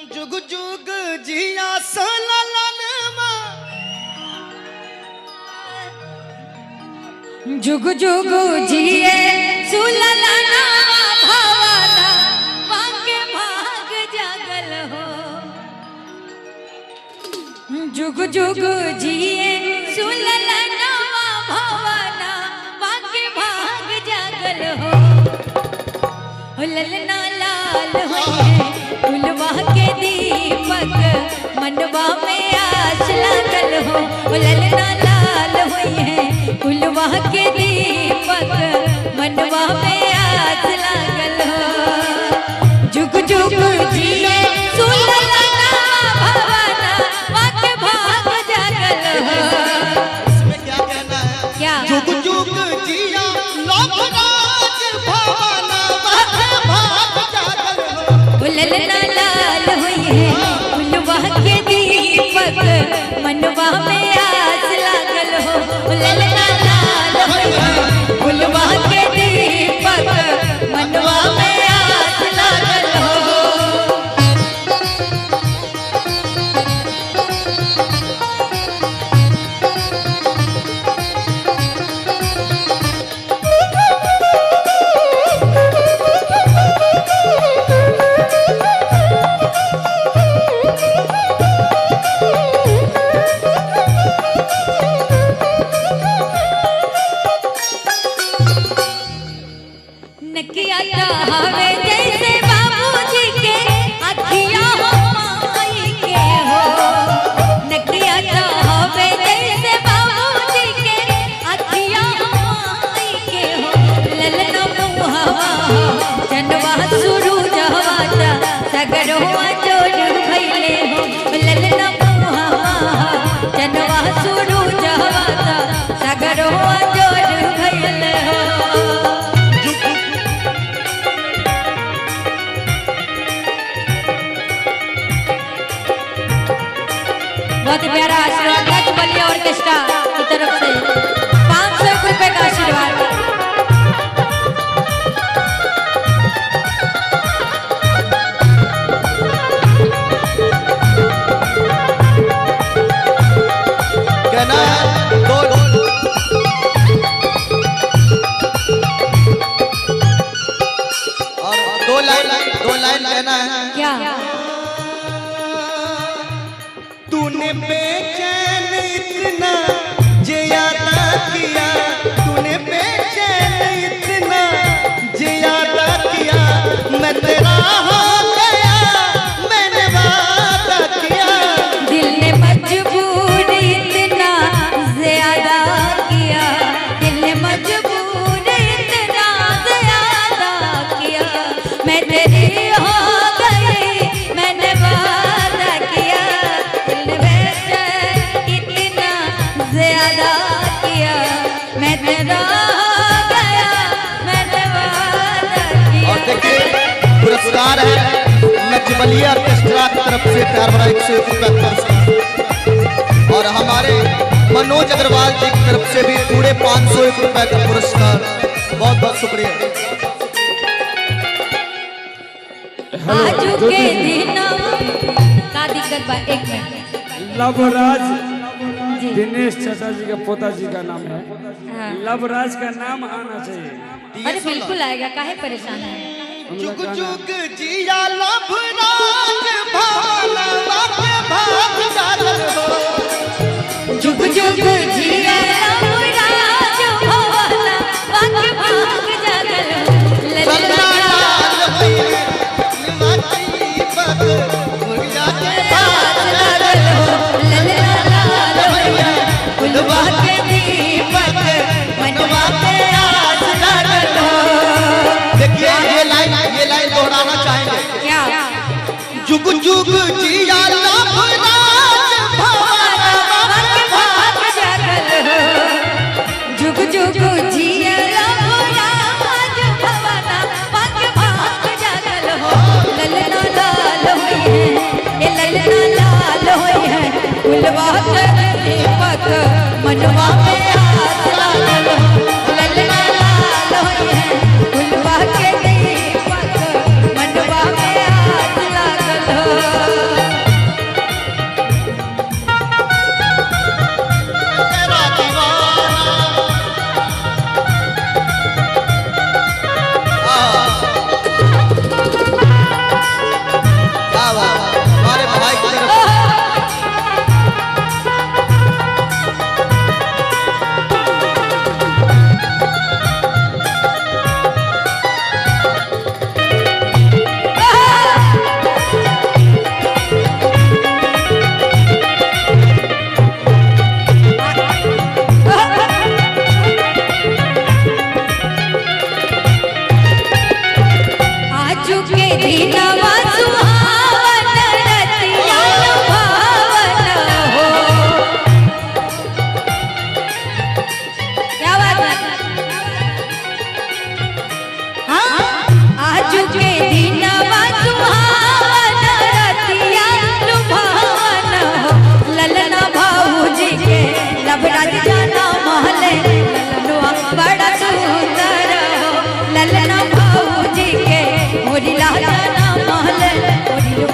जुग जुग जिया सललनमा जुग जुग जिए सुललना भवना वाके भाग जागल हो। जुग जुग जिए सुललना भवना वाके भाग जागल हो। ललना लाल होए फुलवा के दीपक मनवा में आस लागल हो। ललना लाल होए फुलवा के दीपक मनवा में आस लागल हो। जुग जुग जिए सुललना भवना वाके भाग जागल हो। इसमें क्या कहना है? क्या जुग जुग जिया लोकराज भवना वाके भाग जागल हो। ललना लाल होए फुलवा के दीपक मनवा में आस लागल हो। ललना लाल होए फुलवा के दीपक मनवा में आस लागल हो। नकिया हवे जैसे बाबूजी के अखिया हो माई के हो। नकिया हवे जैसे बाबूजी के अखिया हो माई के हो। ललना मुहावा जनवा शुरू जवाता सगरवा जोड़ भइले हो। ललना मुहावा जनवा शुरू जवाता सगरवा जोड़ भइले हो। बहुत ही प्यारा आशीर्वाद है बलिया ऑर्केस्ट्रा की तरफ से 500 रुपए का आशीर्वाद। कहना है दो लाइन कहना है। क्या तूने बेचैन इतना ज्यादा किया, तूने बेचैन इतना ज्यादा किया, मैं तेरा हो गया, मैंने वादा किया। दिल ने मजबूर इतना ज्यादा किया। दिल ने मजबूर इतना ज्यादा किया। मैं तेरी हो गई, मैंने वादा किया। दिल ने बेचैन इतना ज्यादा किया। मैं तेरा हो गया, मैंने वादा किया। और देखिए पुरस्कार है नजबलिया ऑर्केस्ट्रा की तरफ से प्यार भरा 101 रुपया पुरस्कार, और हमारे मनोज अग्रवाल जी की तरफ से भी पूरे 501 रुपए का पुरस्कार। बहुत बहुत शुक्रिया। आज के दिन का दिक्कत बा। एक मिनट लवराज जी। दिनेश चाचा जी का पोता जी का नाम है। हाँ। लवराज का नाम आना चाहिए। अरे बिल्कुल आएगा, काहे परेशान है। जुग जुग जिया लभराज भवना वाके भाग जागल हो। जुग जुग जिया लवराज भवना वाके भाग जागल हो। ललना लाल होए निवासी पग मुर्गा के आस लागल हो। ललना लाल होए फुलवा के दीपक मनवा में आस लागल हो। देखिए ये लाइन दोहराना चाहेंगे। क्या जुग जुग जिया लभराज भवना वाके भाग जागल हो। जुग जुग जिया लवराज भवना वाके भाग जागल हो। ललना लाल होए ए ललना लाल होए फुलवा के दीपक मनवा में आस लागल हो। ललना लाल होए फुलवा के दीपक मनवा में आस लागल हो।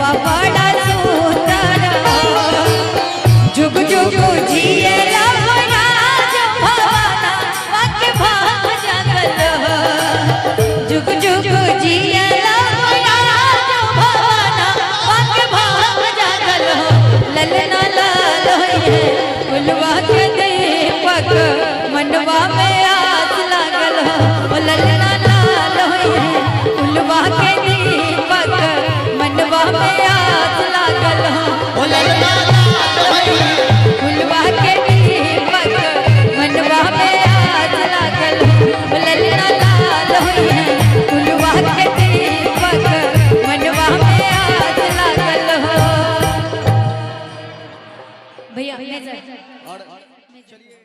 रूपवा बड़ा सुंदर जुग जुग जिए लवना जो भवाना वाके भाग जागल जुग जुग जिए लवना जो भवाना वाके भाग जागल ललना लाल होइए फुलवा के दीपक मनवा में आस लागल हो ललना लाल होइए फुलवा के दीपक मनवा में आस लागल हो ललना लाल होइए फुलवा के दीपक मनवा में आस लागल हो ललना लाल होइए फुलवा के दीपक मनवा में आस लागल हो भैया और चलिए